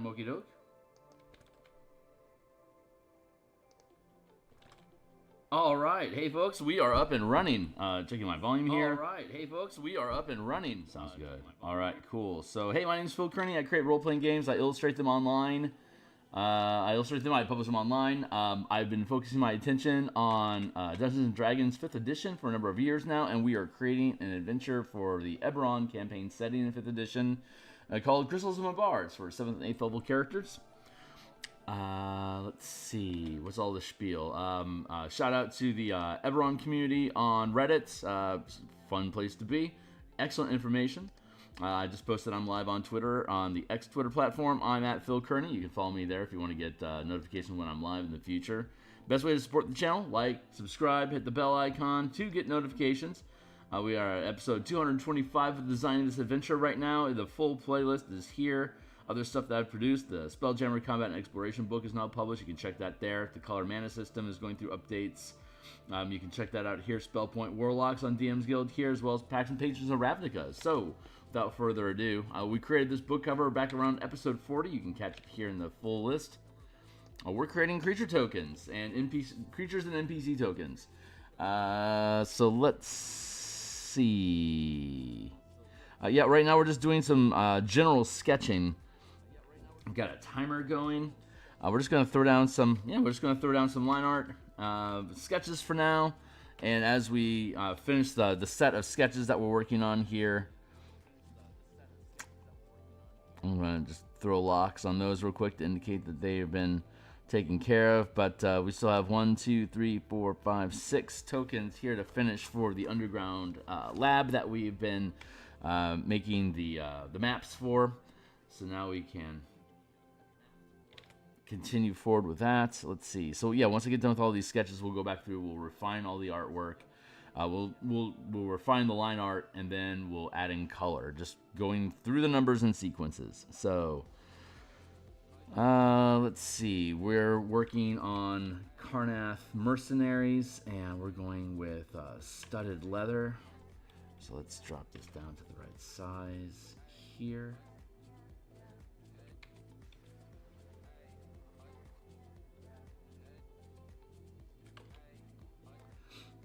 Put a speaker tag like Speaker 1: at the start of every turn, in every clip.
Speaker 1: Okie doke. All right, hey folks, we are up and running. Checking my volume here. All right, hey folks, we are up and running. Sounds good. All right, cool. So, hey, my name is Phil Kearney. I create role-playing games. I illustrate them online. I publish them online. I've been focusing my attention on Dungeons & Dragons 5th edition for a number of years now, and we are creating an adventure for the Eberron campaign setting in 5th edition called Crystals and Bards for 7th and 8th level characters. Let's see. What's all the spiel? Shout out to the Eberron community on Reddit. Fun place to be. Excellent information. I just posted I'm live on Twitter, on the X Twitter platform. I'm at Phil Kearney. You can follow me there if you want to get notifications when I'm live in the future. Best way to support the channel, like, subscribe, hit the bell icon to get notifications. We are at episode 225 of Designing This Adventure right now. The full playlist is here. Other stuff that I've produced, the Spelljammer Combat and Exploration book is now published. You can check that there. The Color Mana system is going through updates. You can check that out here. Point Warlocks on DMsGuild here, as well as Pacts and Pages of Ravnica. So, without further ado, we created this book cover back around episode 40. You can catch it here in the full list. We're creating creature tokens and creatures and NPC tokens. So let's see. Yeah, right now we're just doing some general sketching. We've got a timer going. We're just gonna throw down some. We're just gonna throw down some line art sketches for now. And as we finish the set of sketches that we're working on here, I'm gonna just throw locks on those real quick to indicate that they have been taken care of. But we still have 1, 2, 3, 4, 5, 6 tokens here to finish for the underground lab that we've been making the maps for. So now we can continue forward with that. Let's see. So yeah, once I get done with all these sketches, we'll go back through. We'll refine all the artwork. We'll refine the line art, and then we'll add in color. Just going through the numbers and sequences. So let's see. We're working on Karnath Mercenaries, and we're going with studded leather. So let's drop this down to the right size here.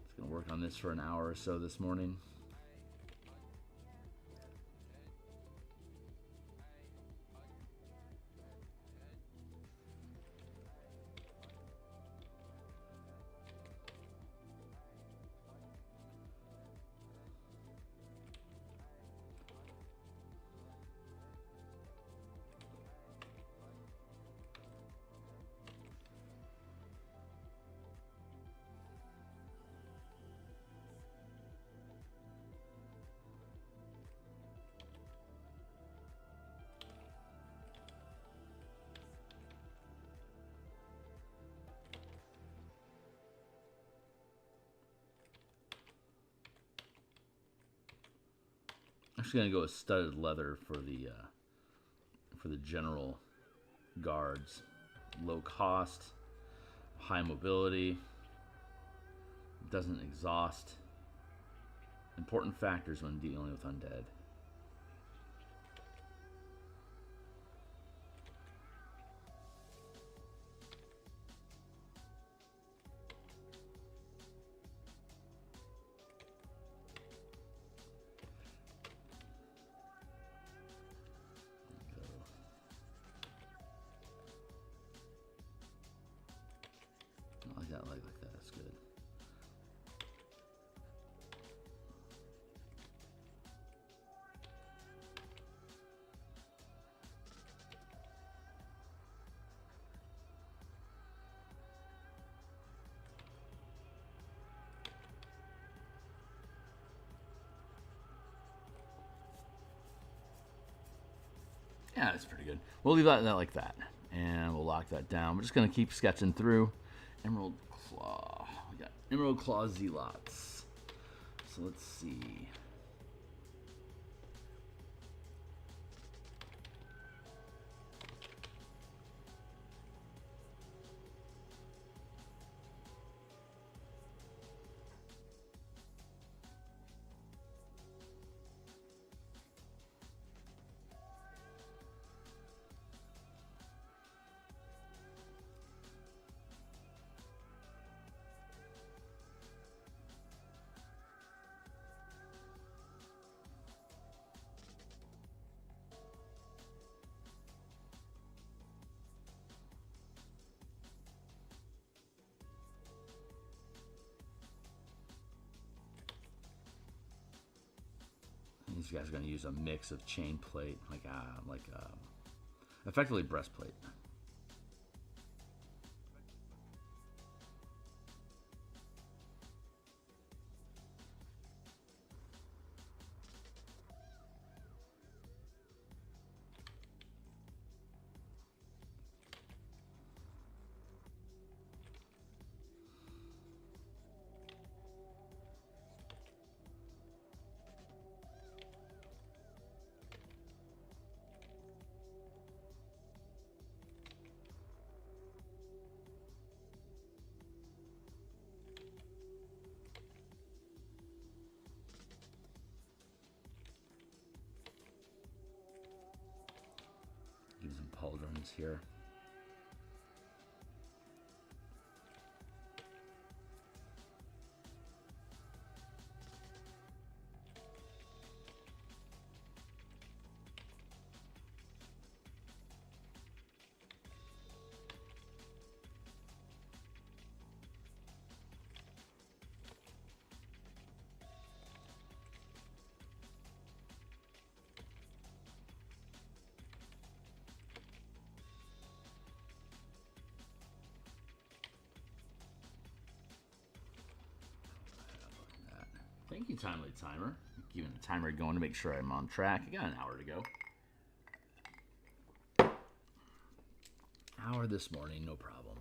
Speaker 1: It's gonna work on this for an hour or so this morning. I'm actually gonna go with studded leather for the general guards. Low cost, high mobility, doesn't exhaust. Important factors when dealing with undead. Like that, that's good. Yeah, that's pretty good. We'll leave that like that, and we'll lock that down. We're just gonna keep sketching through. Emerald Claw. We got Emerald Claw Zealots. So let's see. these guys are going to use a mix of chain plate, like effectively breastplate. Use some pauldrons here. Thank you, Timely Timer. Keeping the timer going to make sure I'm on track. I got an hour to go. Hour this morning, no problem.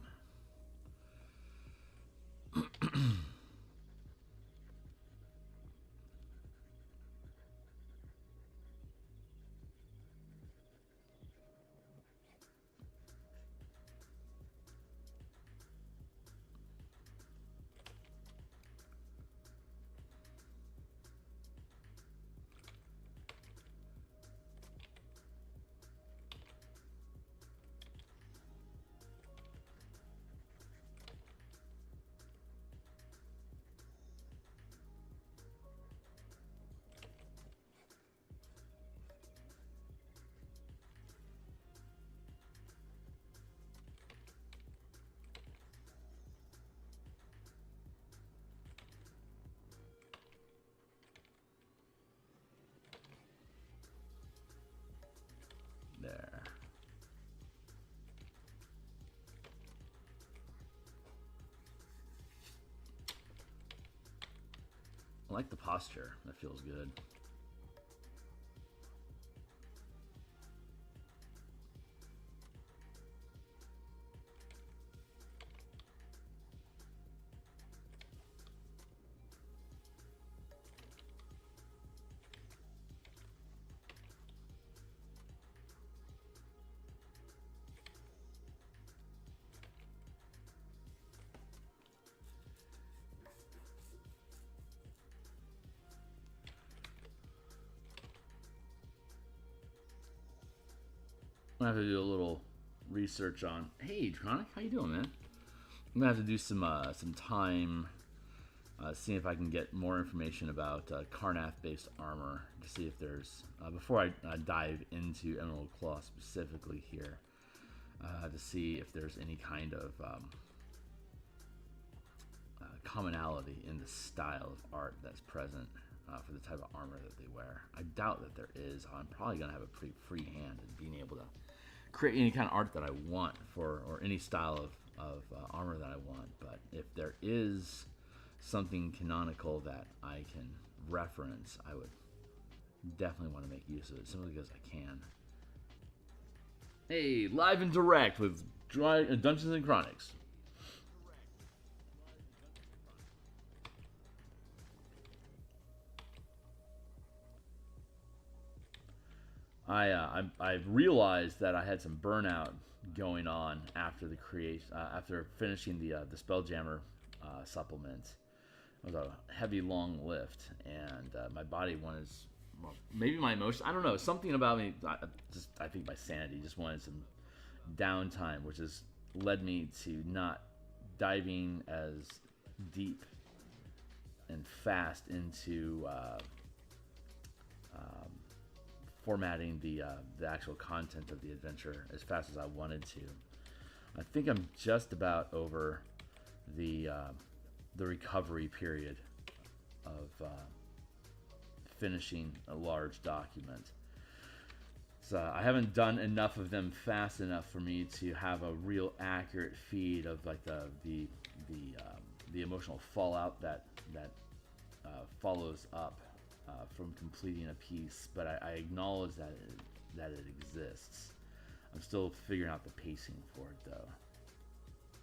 Speaker 1: There. I like the posture. That feels good. I'm gonna have to do a little research on. Hey, Dronic, how you doing, man? I'm gonna have to do some time seeing if I can get more information about Karnath-based armor to see if there's before I dive into Emerald Claw specifically here to see if there's any kind of commonality in the style of art that's present for the type of armor that they wear. I doubt that there is. I'm probably gonna have a pretty free hand in being able to create any kind of art that I want for, or any style of armor that I want. But if there is something canonical that I can reference, I would definitely want to make use of it, simply because I can. Hey, live and direct with Dungeons and Chronics. I realized that I had some burnout going on after the after finishing the Spelljammer supplement. It was a heavy, long lift, and my body wanted, well, maybe my emotion, I don't know, something about me. I think my sanity just wanted some downtime, which has led me to not diving as deep and fast into formatting the actual content of the adventure as fast as I wanted to. I think I'm just about over the recovery period of finishing a large document. So I haven't done enough of them fast enough for me to have a real accurate feed of like the emotional fallout that follows up from completing a piece. But I acknowledge that it exists. I'm still figuring out the pacing for it though.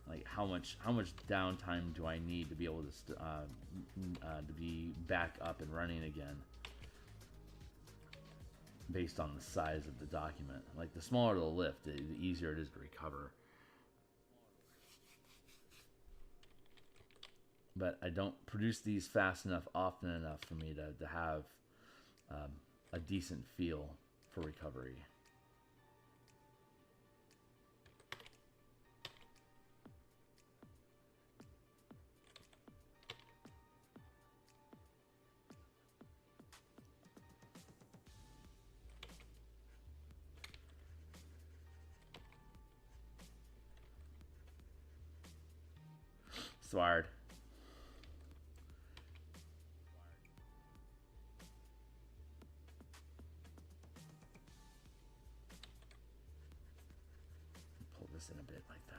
Speaker 1: Like how much downtime do I need to be able to be back up and running again, based on the size of the document. Like the smaller the lift, the easier it is to recover. But I don't produce these fast enough, often enough for me to have a decent feel for recovery. Sward. Pull this in a bit like that.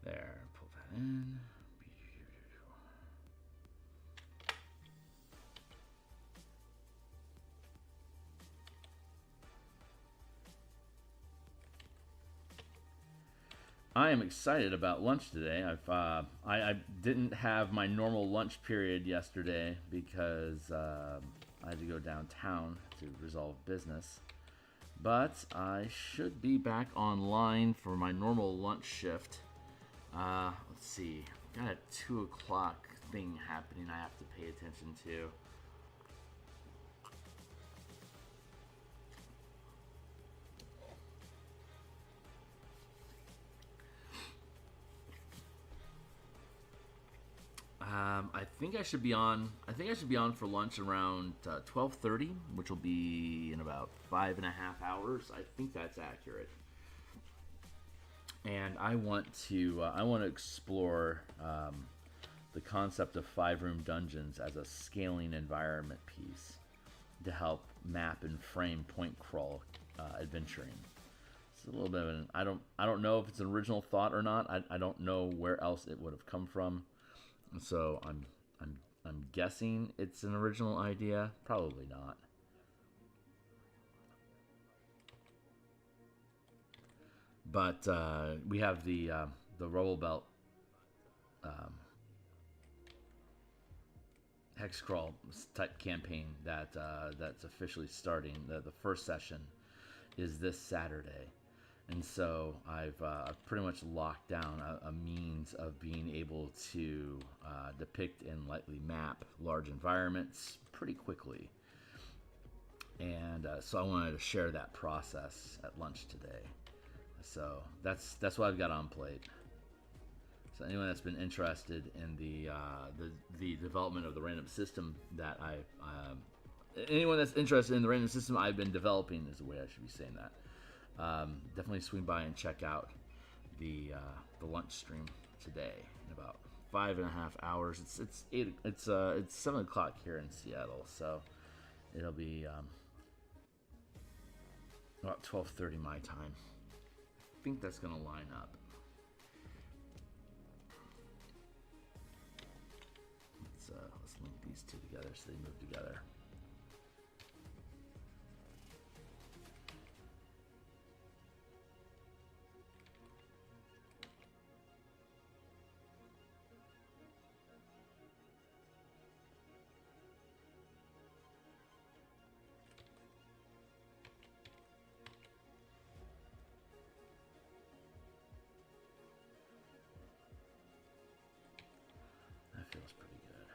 Speaker 1: There, pull that in. I am excited about lunch today. I didn't have my normal lunch period yesterday because I had to go downtown to resolve business. But I should be back online for my normal lunch shift. Let's see. Got a 2 o'clock thing happening I have to pay attention to. I think I should be on. I think I should be on for lunch around 12:30, which will be in about 5.5 hours. I think that's accurate. And I want to explore the concept of 5-room dungeons as a scaling environment piece to help map and frame point crawl adventuring. It's a little bit of an I don't know if it's an original thought or not. I don't know where else it would have come from. So I'm guessing it's an original idea. Probably not. But we have the Rubble Belt hex crawl type campaign that's officially starting. The first session is this Saturday, and so I've pretty much locked down a means of being able to depict and lightly map large environments pretty quickly. And so I wanted to share that process at lunch today. So that's what I've got on plate. So anyone that's been interested in the development of the random system that anyone that's interested in the random system I've been developing is the way I should be saying that. Definitely swing by and check out the lunch stream today in about 5.5 hours. It's 7 o'clock here in Seattle, so it'll be about 12:30 my time. I think that's gonna line up. Let's link these two together so they move together. Feels pretty good.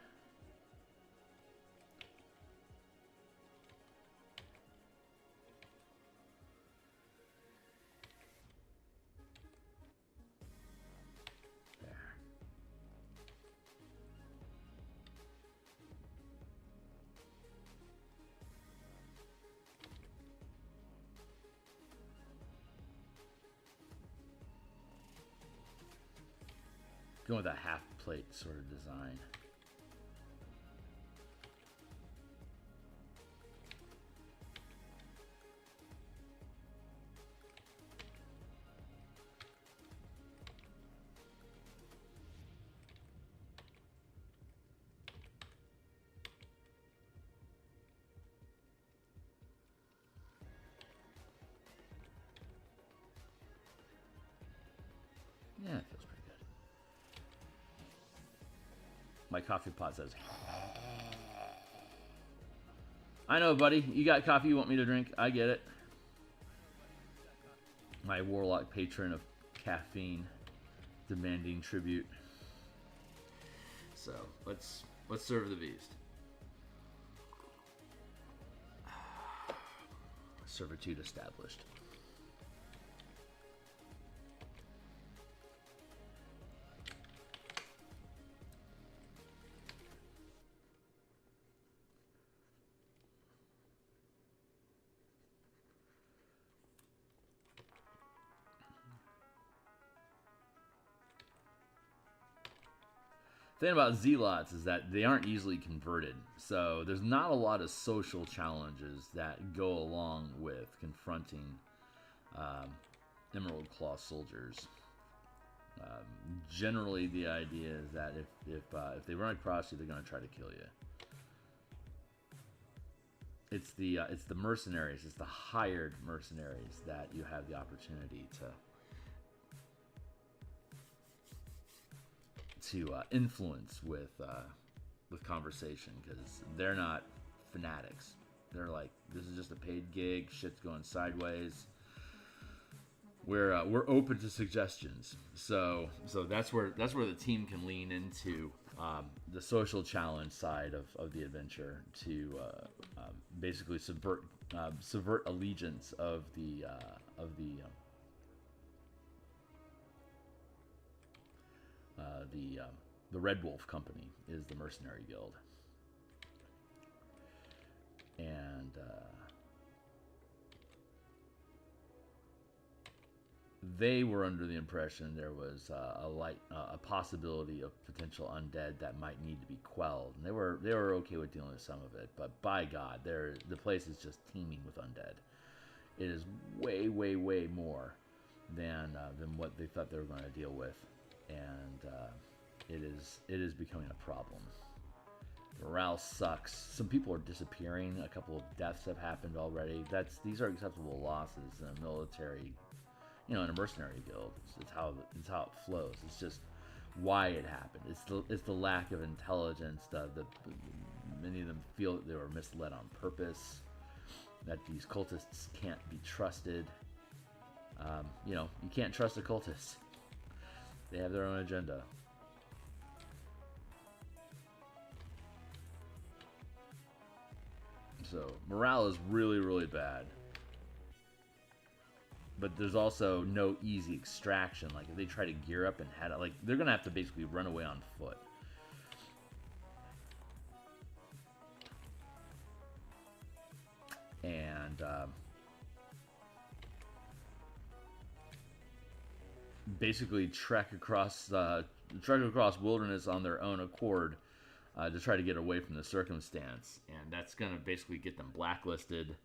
Speaker 1: Going with a half plate sort of design. Yeah, it feels pretty good. My coffee pot says, I know, buddy. You got coffee you want me to drink? I get it. My Warlock patron of caffeine demanding tribute. So let's serve the beast. Servitude established. The thing about Zealots is that they aren't easily converted, so there's not a lot of social challenges that go along with confronting Emerald Claw soldiers. Generally, the idea is that if they run across you, they're going to try to kill you. It's the mercenaries, it's the hired mercenaries that you have the opportunity to influence with conversation, because they're not fanatics. They're like, this is just a paid gig. Shit's going sideways. We're open to suggestions. So that's where the team can lean into the social challenge side of the adventure to basically subvert allegiance of the Red Wolf Company is the mercenary guild, and they were under the impression there was a possibility of potential undead that might need to be quelled, and they were okay with dealing with some of it. But by God, the place is just teeming with undead. It is way, way, way more than what they thought they were going to deal with, and it is becoming a problem. Morale sucks. Some people are disappearing. A couple of deaths have happened already. These are acceptable losses in a military, in a mercenary guild. It's how it flows. It's just why it happened. It's the lack of intelligence. Many of them feel that they were misled on purpose. That these cultists can't be trusted. You can't trust a cultist. They have their own agenda. So morale is really, really bad. But there's also no easy extraction. Like if they try to gear up and head out, like they're gonna have to basically run away on foot. And basically trek across wilderness on their own accord to try to get away from the circumstance, and that's gonna basically get them blacklisted.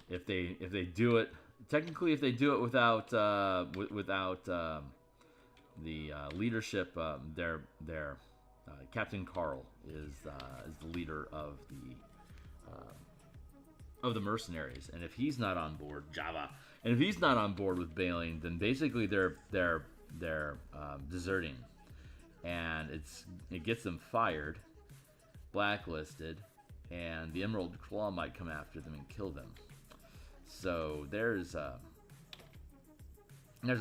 Speaker 1: If they do it, technically, if they do it without the leadership, their Captain Carl is the leader of the mercenaries, and if he's not on board, and if he's not on board with bailing, then basically they're deserting, and it gets them fired, blacklisted, and the Emerald Claw might come after them and kill them. So there's a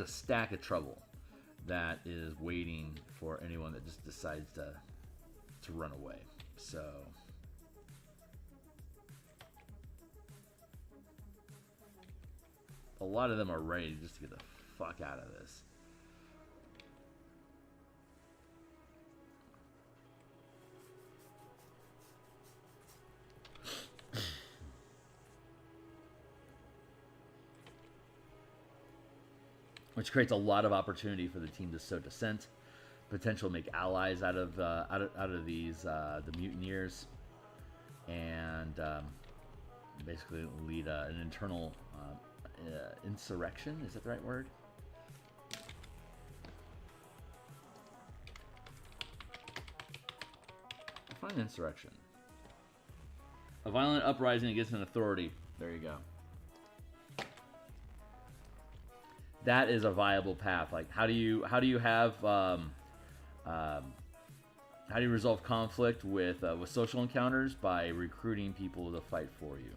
Speaker 1: stack of trouble that is waiting for anyone that just decides to run away. So a lot of them are ready just to get the fuck out of this. Which creates a lot of opportunity for the team to sow dissent. potential make allies out of these the mutineers, and basically lead an internal insurrection. Is that the right word? Find insurrection. A violent uprising against an authority. There you go. That is a viable path. Like, how do you have how do you resolve conflict with social encounters? By recruiting people to fight for you.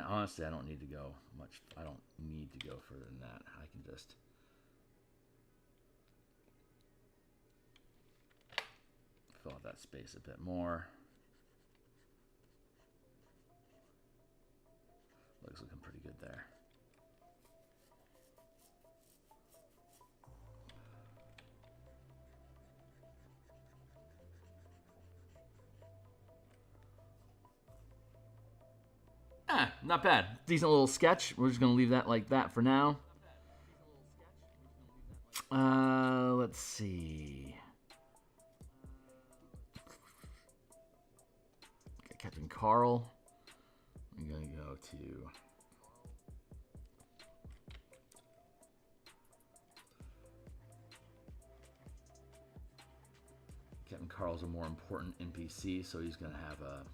Speaker 1: Honestly, I don't need to go much. I don't need to go further than that. I can just fill out that space a bit more. Looks looking pretty good there. Not bad. Decent little sketch. We're just going to leave that like that for now. Let's see. Okay, Captain Carl. I'm going to go to... Captain Carl's a more important NPC, so he's going to have a...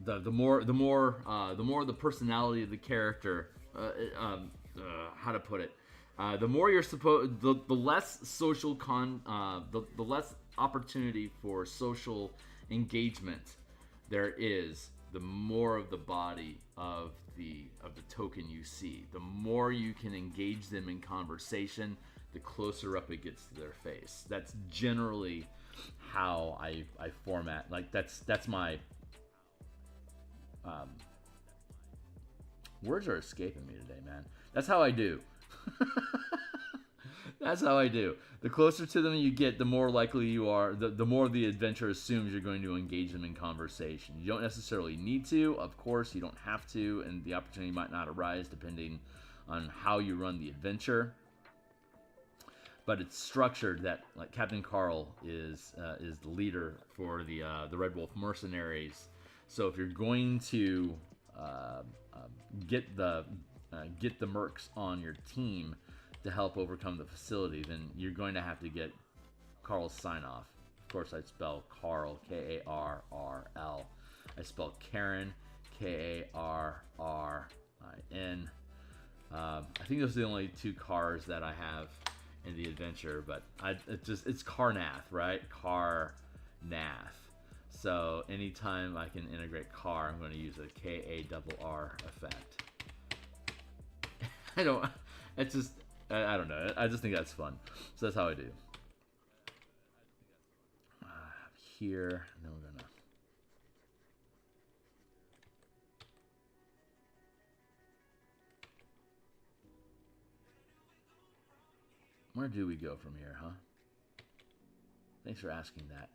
Speaker 1: The more the personality of the character, how to put it, the more you're supposed, the less social the less opportunity for social engagement there is, the more of the body of the token you see. The more you can engage them in conversation, the closer up it gets to their face. That's generally how I format. Like that's my words are escaping me today, man. That's how I do. That's how I do. The closer to them you get, the more likely you are, the more the adventure assumes you're going to engage them in conversation. You don't necessarily need to, of course, you don't have to, and the opportunity might not arise depending on how you run the adventure. But it's structured that, like, Captain Carl is the leader for the Red Wolf mercenaries. So if you're going to get the mercs on your team to help overcome the facility, then you're going to have to get Carl's sign off. Of course, I spell Carl Karrrl. I spell Karen Karrin. I think those are the only two cars that I have in the adventure, but it's Carnath, right? Carnath. So anytime I can integrate car, I'm going to use a Karr effect. I don't know. I just think that's fun. So that's how I do. Here, and then we're gonna. Where do we go from here, huh? Thanks for asking that.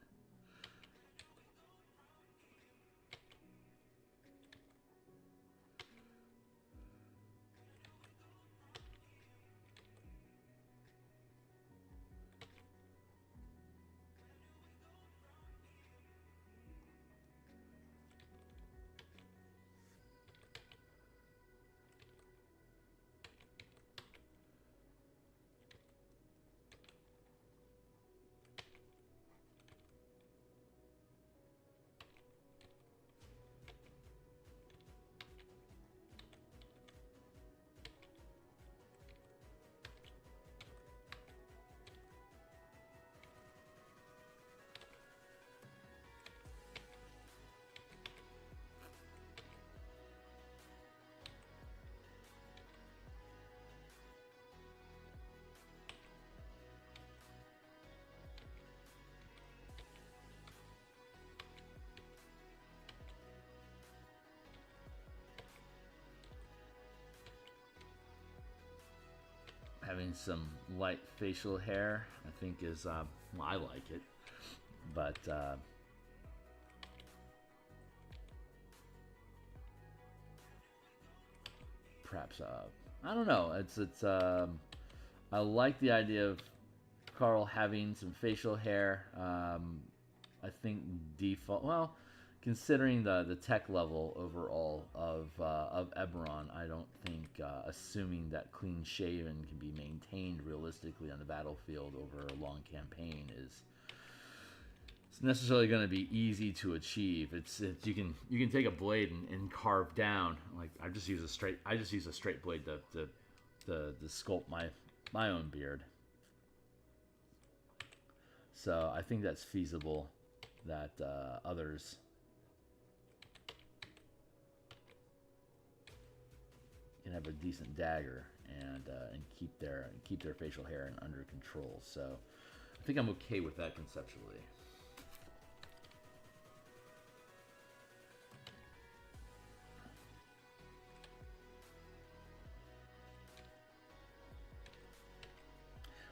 Speaker 1: having some light facial hair, I think is, well, I like it, but perhaps, I don't know, I like the idea of Carl having some facial hair. I think default, well, considering the tech level overall of Eberron, I don't think assuming that clean shaven can be maintained realistically on the battlefield over a long campaign is it's necessarily going to be easy to achieve. It's you can take a blade and carve down. Like I just use a straight blade to sculpt my own beard. So I think that's feasible. That others can have a decent dagger and keep their facial hair under control. So I think I'm okay with that conceptually.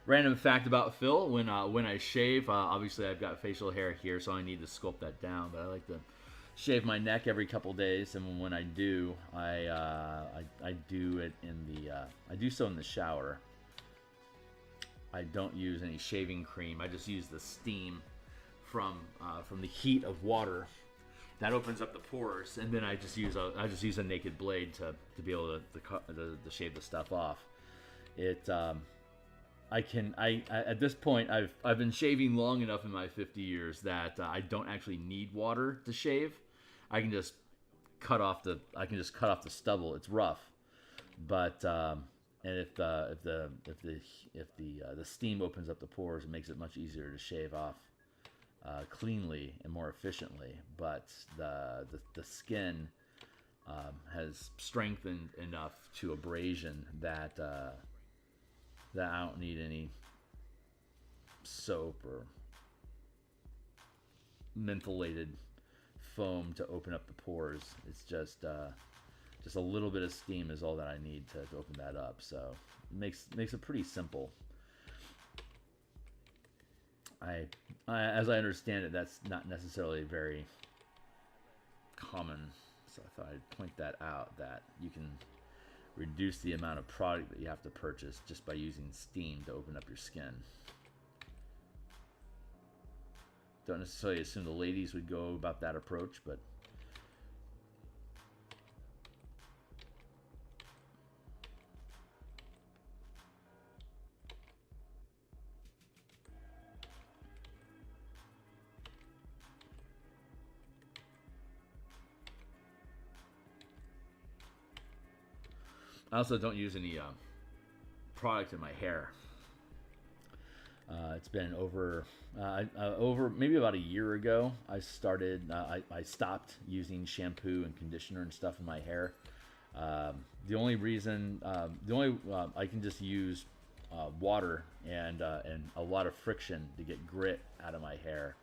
Speaker 1: Random fact about Phil: when I shave, obviously I've got facial hair here, so I need to sculpt that down. But I like to shave my neck every couple days, and when I do, I do it in the I do so in the shower. I don't use any shaving cream. I just use the steam from the heat of water. That opens up the pores, and then I just use a naked blade to be able to shave the stuff off. It at this point I've been shaving long enough in my 50 years that I don't actually need water to shave. I can just cut off the stubble. It's rough, but and if the steam opens up the pores, it makes it much easier to shave off cleanly and more efficiently. But the skin has strengthened enough to abrasion that I don't need any soap or mentholated foam to open up the pores. It's just a little bit of steam is all that I need to open that up. So it makes it pretty simple. As I understand it, that's not necessarily very common. So I thought I'd point that out, that you can reduce the amount of product that you have to purchase just by using steam to open up your skin. Don't necessarily assume the ladies would go about that approach, but I also don't use any product in my hair. It's been over maybe about a year ago. I stopped using shampoo and conditioner and stuff in my hair. The only reason, I can just use water and a lot of friction to get grit out of my hair.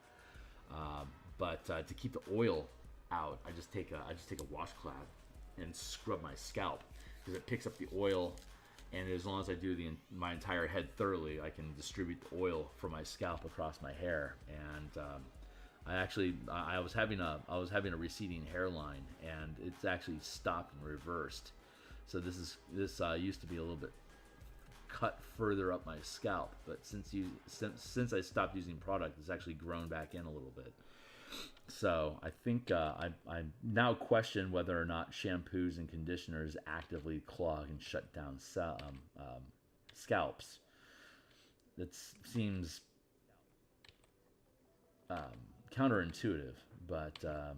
Speaker 1: But to keep the oil out, I just take a washcloth and scrub my scalp, because it picks up the oil, and as long as I do my entire head thoroughly, I can distribute the oil from my scalp across my hair. And I was having a receding hairline, and it's actually stopped and reversed. So this used to be a little bit cut further up my scalp, but since I stopped using product, it's actually grown back in a little bit. So I think I now question whether or not shampoos and conditioners actively clog and shut down scalps. That seems counterintuitive, but I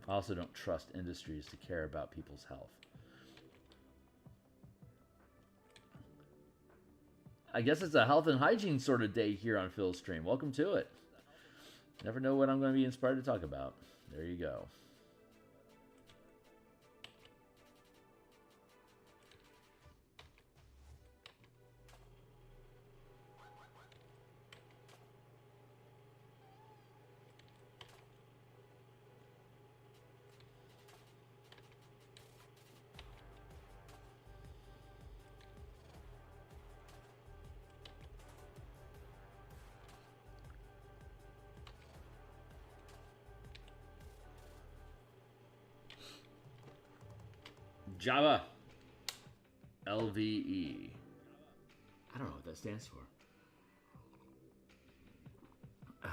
Speaker 1: also don't trust industries to care about people's health. I guess it's a health and hygiene sort of day here on Phil's stream. Welcome to it. Never know what I'm going to be inspired to talk about. There you go. Java. LVE. I don't know what that stands for. I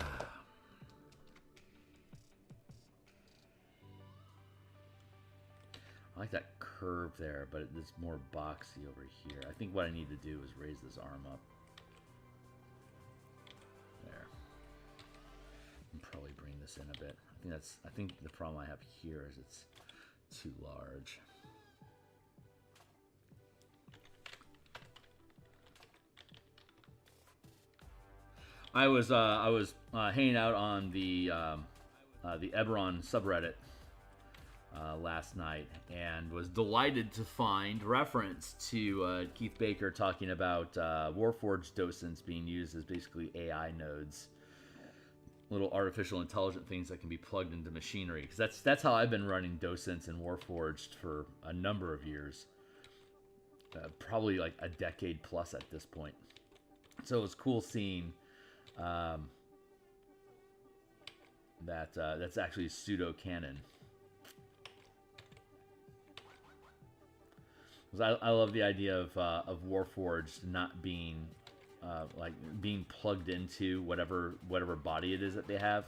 Speaker 1: like that curve there, but it's more boxy over here. I think what I need to do is raise this arm up. There. And probably bring this in a bit. I think the problem I have here is it's too large. I was hanging out on the Eberron subreddit last night and was delighted to find reference to Keith Baker talking about Warforged docents being used as basically AI nodes, little artificial intelligent things that can be plugged into machinery. Because that's how I've been running docents in Warforged for a number of years, probably like a decade plus at this point. So it was cool seeing that's actually pseudo canon. I love the idea of Warforged not being like being plugged into whatever body it is that they have,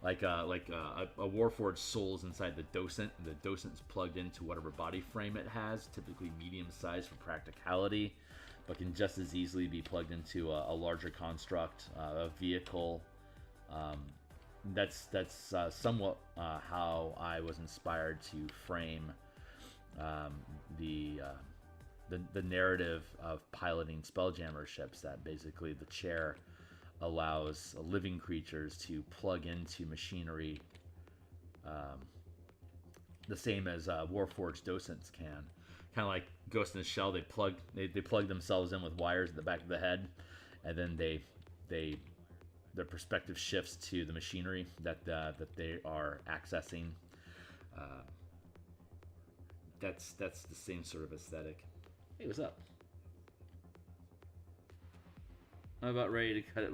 Speaker 1: like a Warforged soul is inside the docent, and the docent's plugged into whatever body frame it has, typically medium size for practicality, but can just as easily be plugged into a larger construct, a vehicle. That's somewhat how I was inspired to frame the narrative of piloting Spelljammer ships, that basically the chair allows living creatures to plug into machinery the same as Warforged docents can. Kind of like Ghost in the Shell, they plug themselves in with wires at the back of the head, and then their perspective shifts to the machinery that they are accessing. That's the same sort of aesthetic. Hey, what's up? I'm about ready to cut it.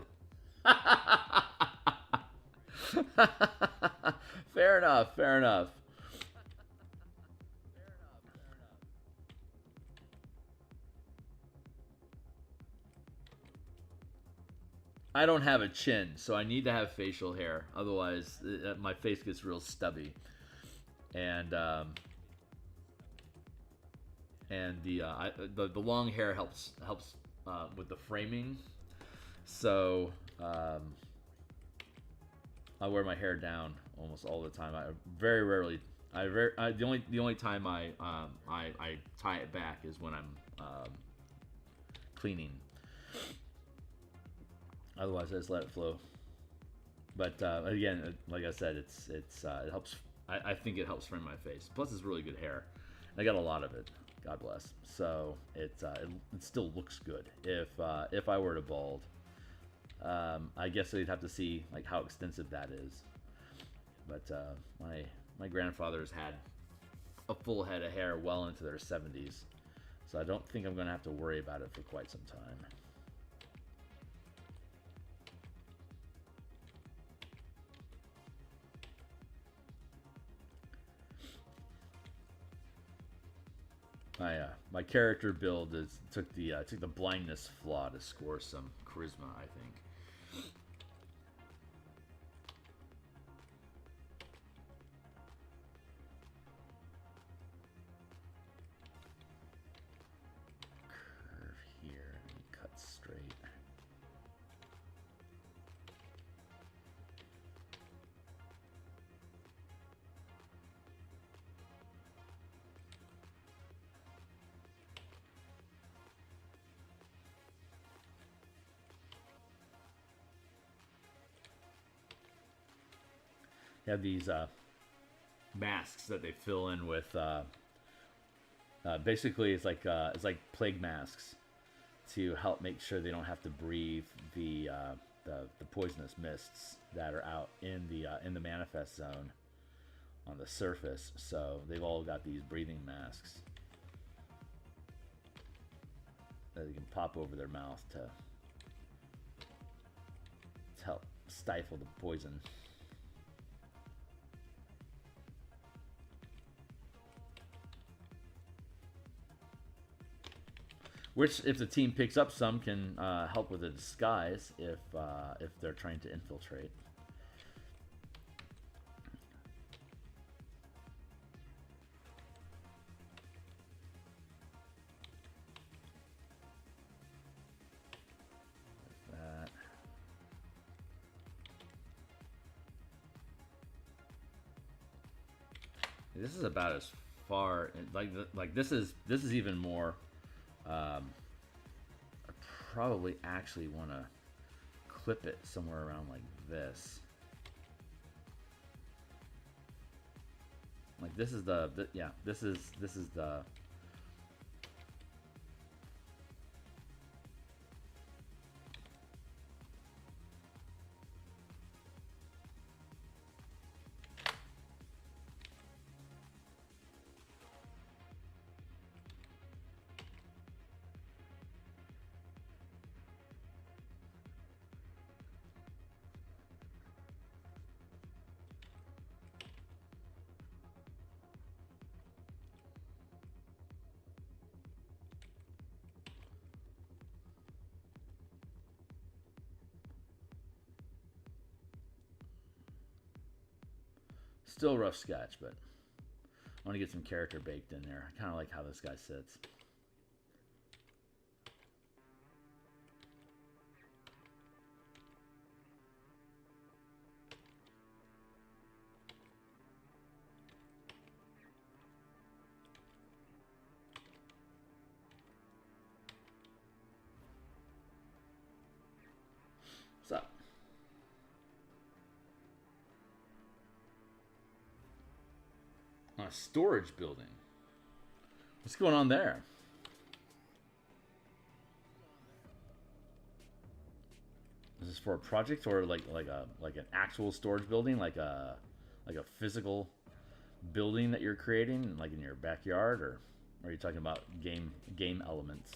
Speaker 1: Fair enough. Fair enough. I don't have a chin, so I need to have facial hair. Otherwise, my face gets real stubby. And the long hair helps with the framing. So I wear my hair down almost all the time. I very rarely. The only time I tie it back is when I'm cleaning. Otherwise, I just let it flow. But again, like I said, it helps. I think it helps frame my face. Plus, it's really good hair. I got a lot of it. God bless. So it still looks good. If I were to bald, I guess we'd have to see like how extensive that is. But my grandfathers had a full head of hair well into their 70s, so I don't think I'm gonna have to worry about it for quite some time. My character build took the blindness flaw to score some charisma, I think. Curve here and cut straight. Have these masks that they fill in with. Basically, it's like plague masks to help make sure they don't have to breathe the poisonous mists that are out in the manifest zone on the surface. So they've all got these breathing masks that they can pop over their mouth to help stifle the poison. which, if the team picks up some, can help with a disguise if they're trying to infiltrate. That. This is about as far like this is even more. I probably actually want to clip it somewhere around like this. Like this is yeah, this is the. Still a rough sketch, but I want to get some character baked in there. I kind of like how this guy sits. What's up? On a storage building. What's going on there? Is this for a project or like an actual storage building, like a physical building that you're creating, like in your backyard, or are you talking about game elements?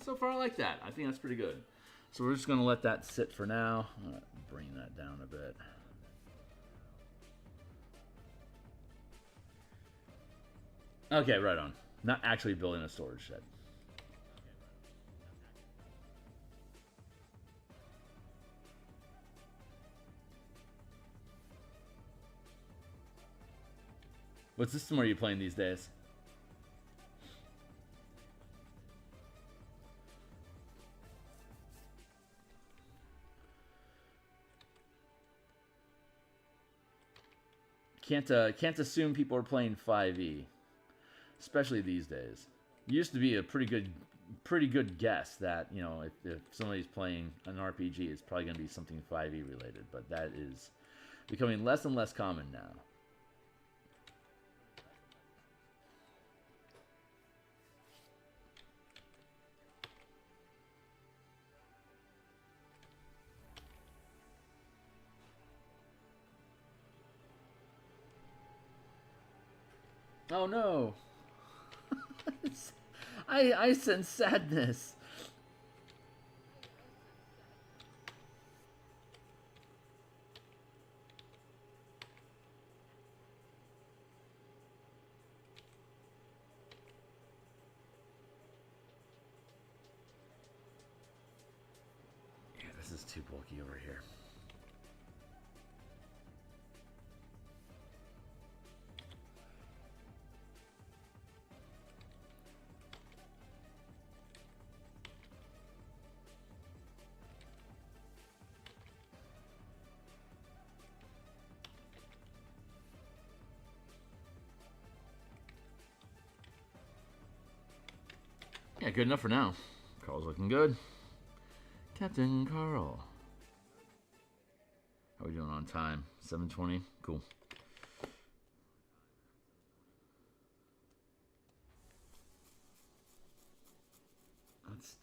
Speaker 1: So far, I like that. I think that's pretty good. So we're just going to let that sit for now. I'm going to bring that down a bit. Okay, right on. Not actually building a storage shed. What system are you playing these days? Can't assume people are playing 5e, especially these days. It used to be a pretty good guess that, you know, if somebody's playing an RPG, it's probably going to be something 5e related, but that is becoming less and less common now. Oh no! I sense sadness. Yeah, this is too bulky over here. Yeah, good enough for now. Carl's looking good. Captain Carl. How are we doing on time? 7:20? Cool.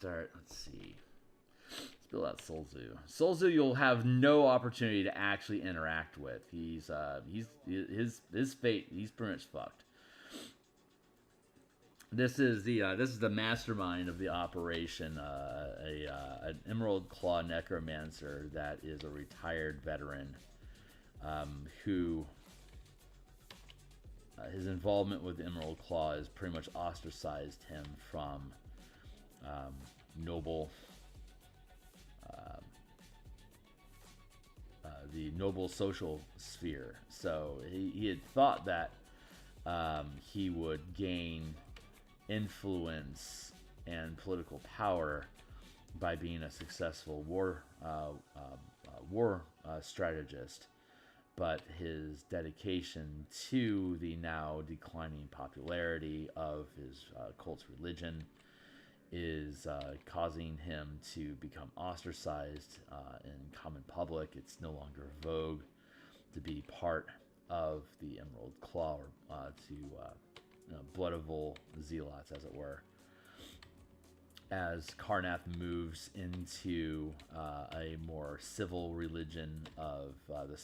Speaker 1: Let's see. Let's build out Solzu. Solzu, you'll have no opportunity to actually interact with. His fate. He's pretty much fucked. This is the mastermind of the operation. An Emerald Claw Necromancer that is a retired veteran, who. His involvement with Emerald Claw has pretty much ostracized him from the noble social sphere. So he had thought that he would gain influence and political power by being a successful war strategist. But his dedication to the now declining popularity of his cult's religion is causing him to become ostracized in common public. It's no longer vogue to be part of the Emerald Claw, or Bloodevil zealots, as it were. As Karnath moves into a more civil religion of the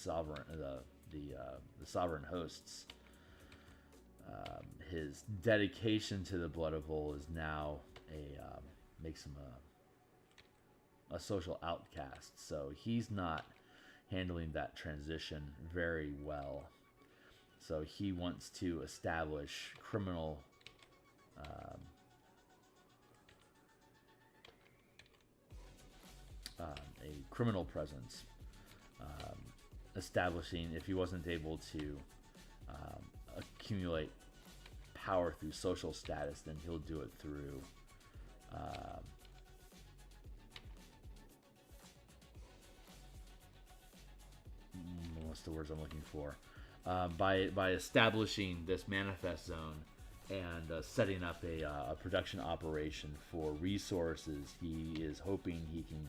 Speaker 1: sovereign hosts, his dedication to the Bloodevil is now makes him a social outcast. So he's not handling that transition very well. So he wants to establish criminal a criminal presence, establishing, if he wasn't able to accumulate power through social status, then he'll do it through what's the words I'm looking for? By establishing this manifest zone and setting up a production operation for resources. He is hoping he can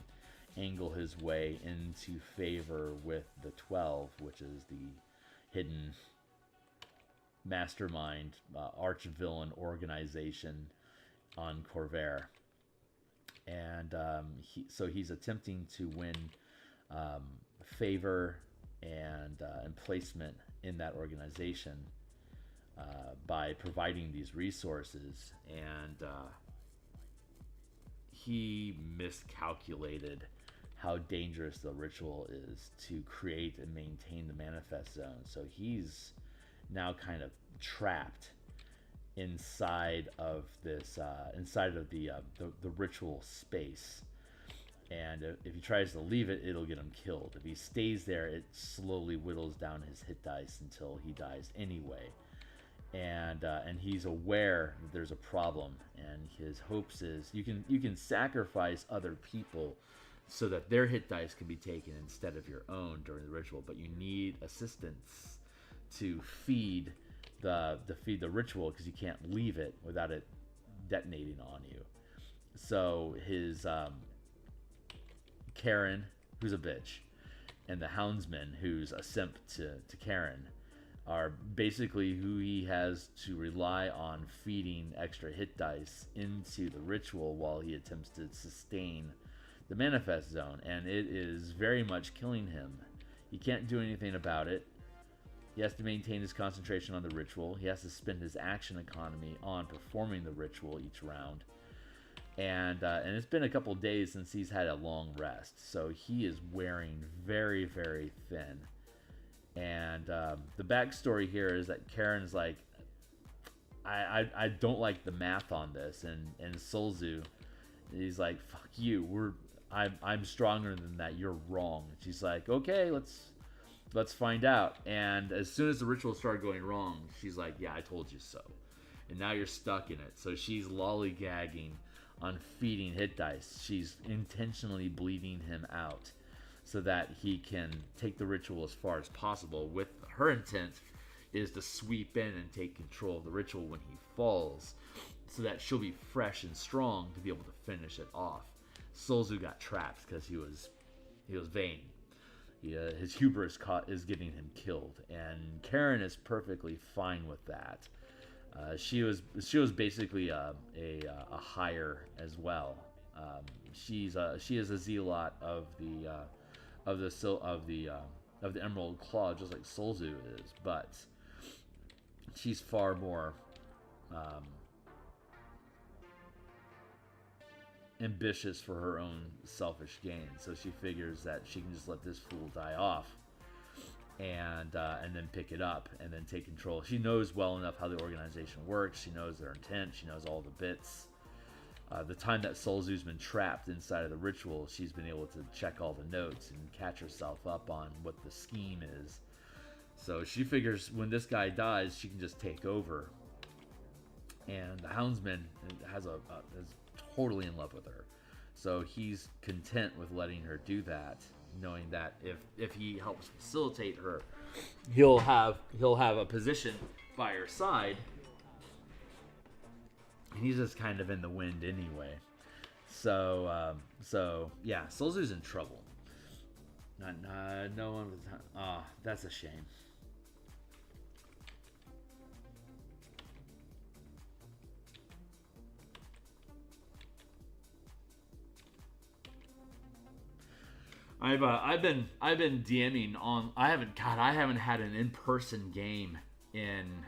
Speaker 1: angle his way into favor with the 12, which is the hidden mastermind arch-villain organization on Corvair. And so he's attempting to win favor and placement in that organization by providing these resources. And he miscalculated how dangerous the ritual is to create and maintain the manifest zone. So he's now kind of trapped inside of this, the ritual space. And if he tries to leave it, it'll get him killed. If he stays there, it slowly whittles down his hit dice until he dies anyway. And he's aware that there's a problem, and his hopes is you can sacrifice other people so that their hit dice can be taken instead of your own during the ritual, but you need assistance to feed the ritual, because you can't leave it without it detonating on you. So his Karen, who's a bitch, and the Houndsman, who's a simp to Karen, are basically who he has to rely on feeding extra hit dice into the ritual while he attempts to sustain the manifest zone, and it is very much killing him. He can't do anything about it. He has to maintain his concentration on the ritual. He has to spend his action economy on performing the ritual each round. And it's been a couple days since he's had a long rest, so he is wearing very, very thin. And the backstory here is that Karen's like, I don't like the math on this, and Solzu, he's like, fuck you, I'm stronger than that, you're wrong. And she's like, okay, let's find out. And as soon as the ritual started going wrong, she's like, yeah, I told you so. And now you're stuck in it. So she's lollygagging on feeding hit dice. She's intentionally bleeding him out so that he can take the ritual as far as possible. With her intent is to sweep in and take control of the ritual when he falls, so that she'll be fresh and strong to be able to finish it off. Solzu got trapped because he was vain. His hubris is getting him killed, and Karen is perfectly fine with that. She was basically a hire as well, She is a zealot of the Emerald Claw, just like Solzu is, but she's far more ambitious for her own selfish gain. So she figures that she can just let this fool die off, and then pick it up and then take control. She knows well enough how the organization works. She knows their intent. She knows all the bits. The time that Solzu's been trapped inside of the ritual, she's been able to check all the notes and catch herself up on what the scheme is. So she figures when this guy dies, she can just take over. And the Houndsman is totally in love with her. So he's content with letting her do that, knowing that if he helps facilitate her, he'll have a position by her side. And he's just kind of in the wind anyway. So yeah, Solzu's in trouble. No one was. Oh, that's a shame. I've been DMing on. I haven't had an in-person game in.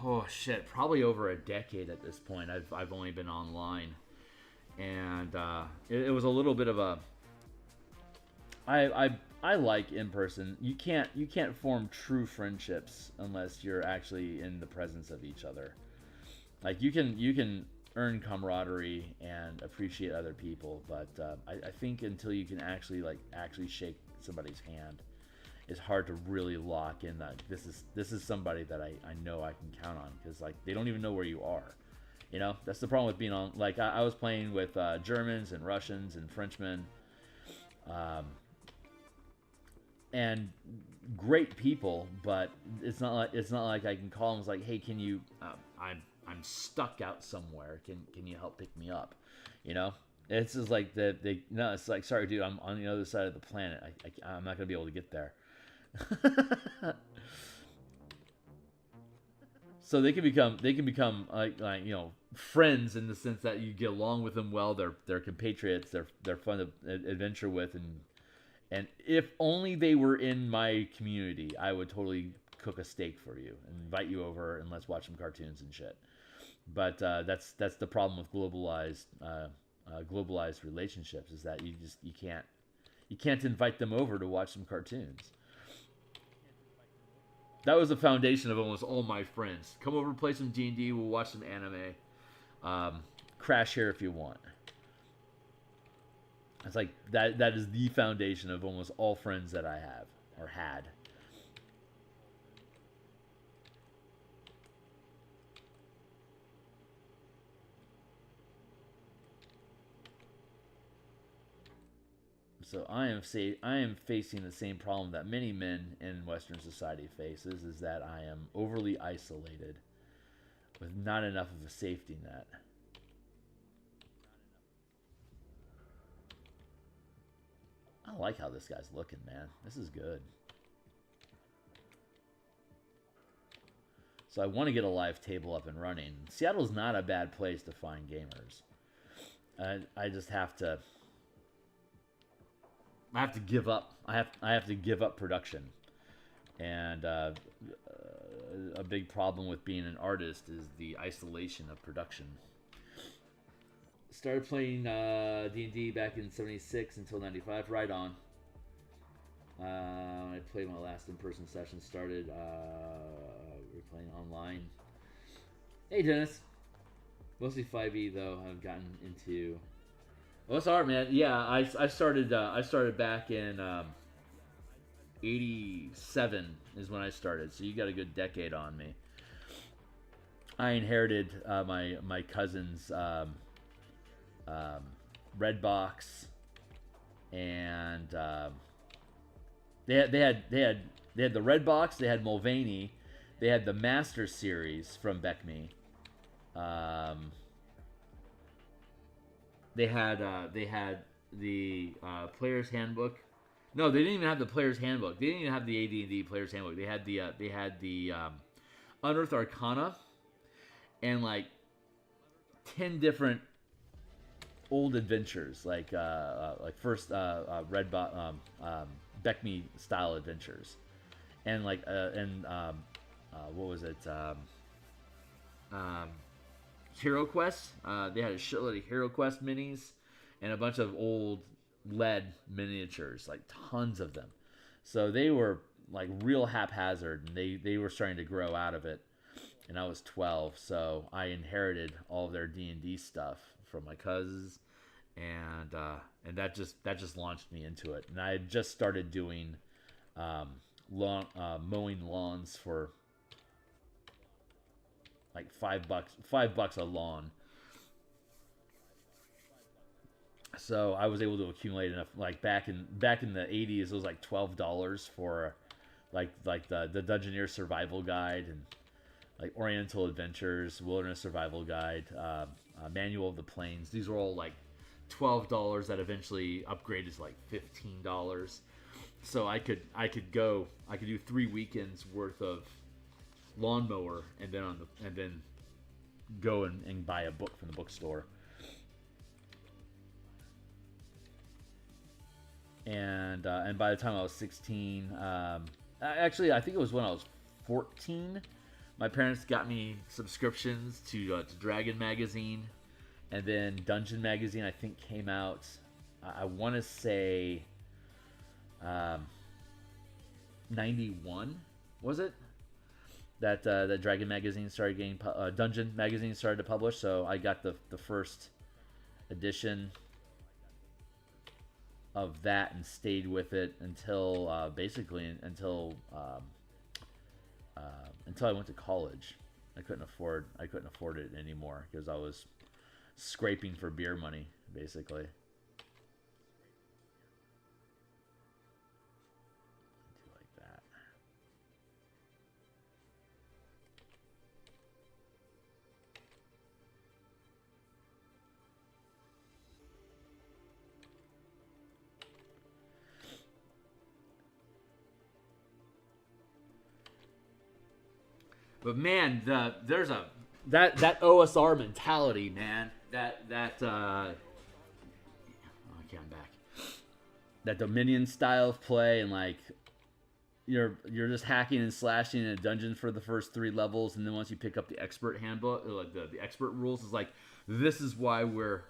Speaker 1: Oh shit, probably over a decade at this point. I've only been online, and it was a little bit of a. I like in person. You can't form true friendships unless you're actually in the presence of each other. Like you can earn camaraderie and appreciate other people, but I think until you can actually shake somebody's hand, it's hard to really lock in that this is somebody that I know I can count on, because like they don't even know where you are. You know, that's the problem with being on. Like I was playing with Germans and Russians and Frenchmen, and great people, but it's not like I can call them. It's like, hey, can you? I'm stuck out somewhere. Can you help pick me up? You know. It's just like no. It's like, sorry, dude. I'm on the other side of the planet. I'm not gonna be able to get there. So they can become like friends in the sense that you get along with them well. They're compatriots. They're fun to adventure with, and if only they were in my community, I would totally cook a steak for you and invite you over and let's watch some cartoons and shit. But that's the problem with globalized relationships, is that you can't invite them over to watch some cartoons. That was the foundation of almost all my friends. Come over, play some D&D. We'll watch some anime. Crash here if you want. It's like that. That is the foundation of almost all friends that I have or had. So I am facing the same problem that many men in Western society faces, is that I am overly isolated with not enough of a safety net. I like how this guy's looking, man. This is good. So I want to get a live table up and running. Seattle's not a bad place to find gamers. I just have to... I have to give up. I have to give up production, and a big problem with being an artist is the isolation of production. Started playing D&D back in '76 until '95. Right on. I played my last in-person session. Started. We're playing online. Hey Dennis. Mostly 5e though. I've gotten into. Well, it's hard, man. Yeah, I started back in '87 is when I started. So you got a good decade on me. I inherited my cousin's red box, and they had the red box. They had Mulvaney. They had the Master Series from Beckme. They had the Player's Handbook. No, they didn't even have the Player's Handbook. They didn't even have the AD&D Player's Handbook. They had the Unearthed Arcana, and like 10 different old adventures, like first Beckme style adventures, and what was it? Hero Quest. They had a shitload of Hero Quest minis and a bunch of old lead miniatures, like tons of them. So they were like real haphazard, and they were starting to grow out of it. And I was 12, so I inherited all of their D&D stuff from my cousins, and that just launched me into it. And I had just started doing mowing lawns for like $5 a lawn. So I was able to accumulate enough. Like back in the 80s, it was like $12 for like the Dungeoneer Survival Guide, and like Oriental Adventures, Wilderness Survival Guide, Manual of the Plains. These were all like $12 that eventually upgraded to like $15. So I could do 3 weekends worth of lawnmower, and then go and buy a book from the bookstore. And by the time I was 16, actually I think it was when I was 14, my parents got me subscriptions to Dragon Magazine, and then Dungeon Magazine I think came out, I want to say 91, was it? That Dragon Magazine started getting Dungeon Magazine started to publish, so I got the first edition of that and stayed with it until basically until I went to college. I couldn't afford it anymore because I was scraping for beer money basically. But man, there's that OSR mentality, man. Okay, I'm back. That Dominion style of play, and like you're just hacking and slashing in a dungeon for the first 3 levels, and then once you pick up the expert handbook, or like the expert rules, is like this is why we're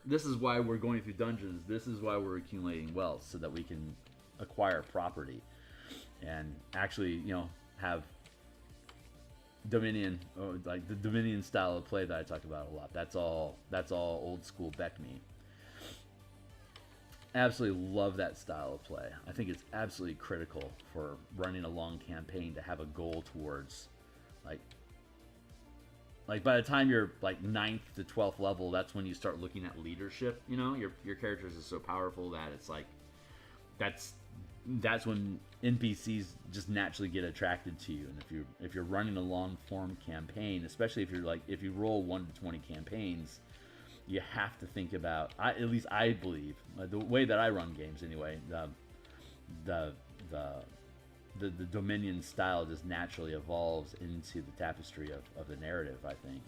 Speaker 1: going through dungeons. This is why we're accumulating wealth so that we can acquire property and actually have Dominion, or like the Dominion style of play that I talk about a lot. That's all old school Beckme. Absolutely love that style of play. I think it's absolutely critical for running a long campaign to have a goal towards, like by the time you're like 9th to 12th level, that's when you start looking at leadership. Your characters are so powerful that it's like that's when NPCs just naturally get attracted to you. And if you're running a long form campaign, especially if you roll 1 to 20 campaigns, you have to think about, at least I believe, the way that I run games anyway, the Dominion style just naturally evolves into the tapestry of the narrative, I think.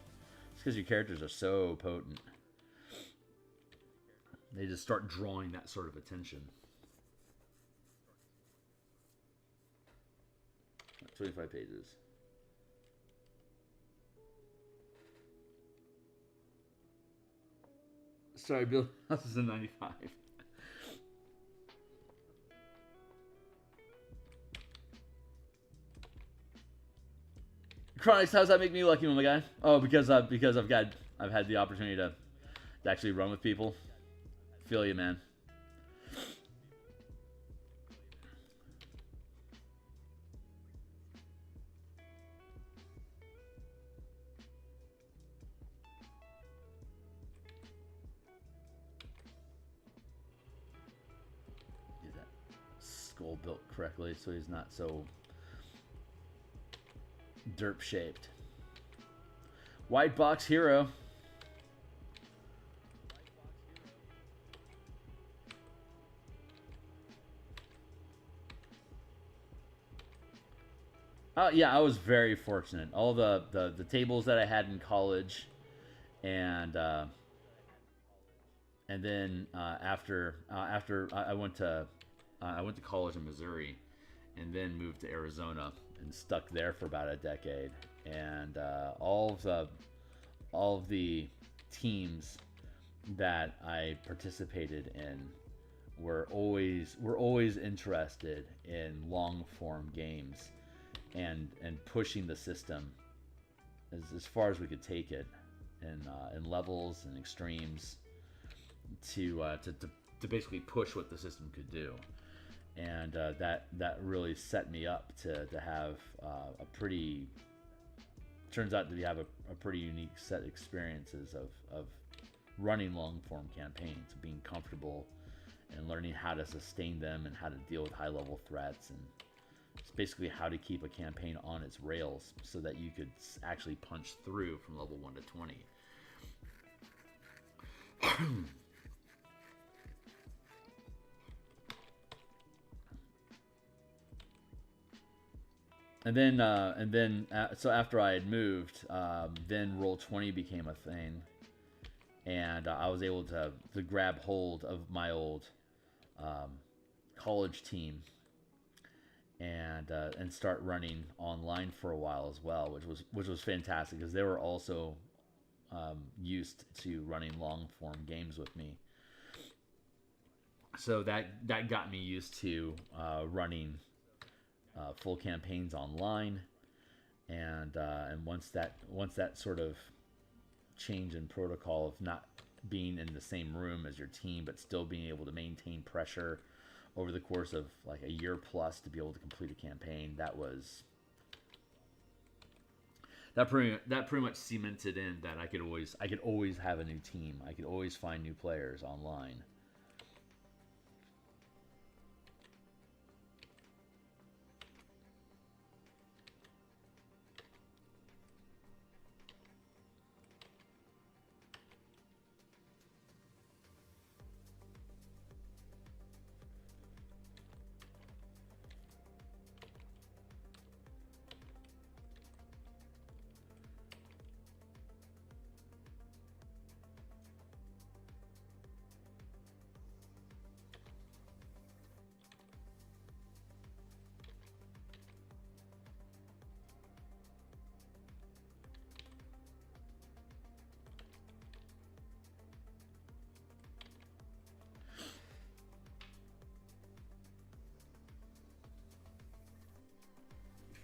Speaker 1: It's because your characters are so potent. They just start drawing that sort of attention. 25 pages. Sorry, Bill. This is a 95. Chronix, how does that make me lucky, my guy? Oh, because I've had the opportunity to actually run with people. Feel you, man. Skull built correctly so he's not so derp shaped. White box hero. Oh yeah, I was very fortunate. All the tables that I had in college, and and then after I went to college in Missouri, and then moved to Arizona and stuck there for about a decade. And all of the teams that I participated in were always interested in long form games and pushing the system as far as we could take it in levels and extremes to basically push what the system could do. And that really set me up to have a pretty, turns out to have a pretty unique set of experiences of running long form campaigns, being comfortable and learning how to sustain them and how to deal with high level threats, and it's basically how to keep a campaign on its rails so that you could actually punch through from level 1 to 20. So after I had moved, then Roll20 became a thing, and I was able to grab hold of my old college team and start running online for a while as well, which was fantastic because they were also used to running long form games with me. So that got me used to running full campaigns online, and once that sort of change in protocol of not being in the same room as your team but still being able to maintain pressure over the course of like a year plus to be able to complete a campaign, that pretty much cemented in that I could always have a new team. I could always find new players online.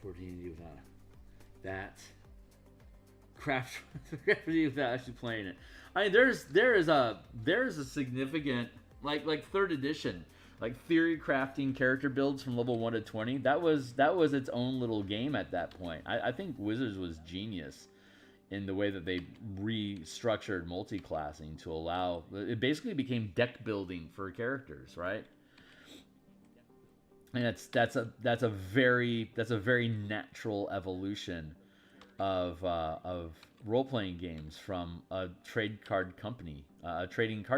Speaker 1: Without that craft without actually playing it. I mean, there is a significant like third edition, like theory crafting character builds from level 1 to 20. That was its own little game at that point. I think Wizards was genius in the way that they restructured multi-classing to allow it. Basically became deck building for characters, right? And that's a very natural evolution of role playing games from a trading card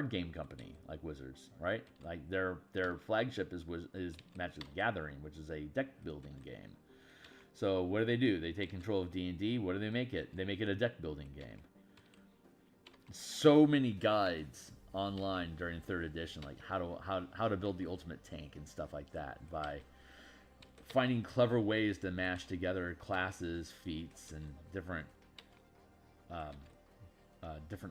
Speaker 1: game company like Wizards, right? Like their flagship is Magic the Gathering, which is a deck building game. So what do? They take control of D&D. What do they make it? They make it a deck building game. So many guides online during third edition, like how to build the ultimate tank and stuff like that, by finding clever ways to mash together classes, feats, and different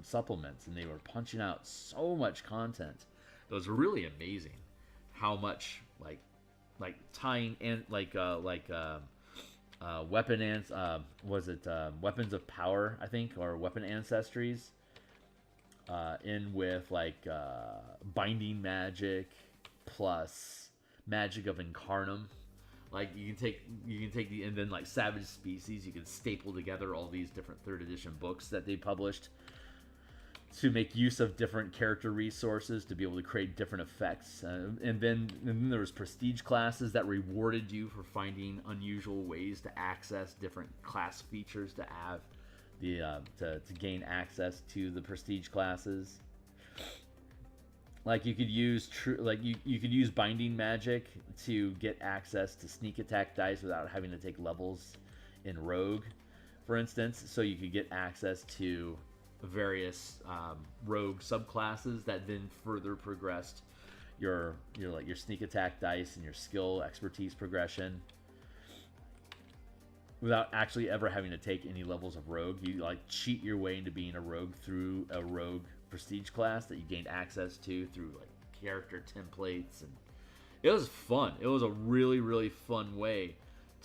Speaker 1: supplements, and they were punching out so much content. It was really amazing how much like tying in weapon and weapons of power, I think, or weapon ancestries. In with binding magic plus magic of Incarnum. Like you can take the, and then like Savage Species, you can staple together all these different third edition books that they published to make use of different character resources to be able to create different effects. And then there was prestige classes that rewarded you for finding unusual ways to access different class features to have to gain access to the prestige classes. Like you could use you could use binding magic to get access to sneak attack dice without having to take levels in Rogue, for instance. So you could get access to various rogue subclasses that then further progressed your sneak attack dice and your skill expertise progression without actually ever having to take any levels of rogue. You like cheat your way into being a rogue through a rogue prestige class that you gained access to through like character templates, and it was fun. It was a really, really fun way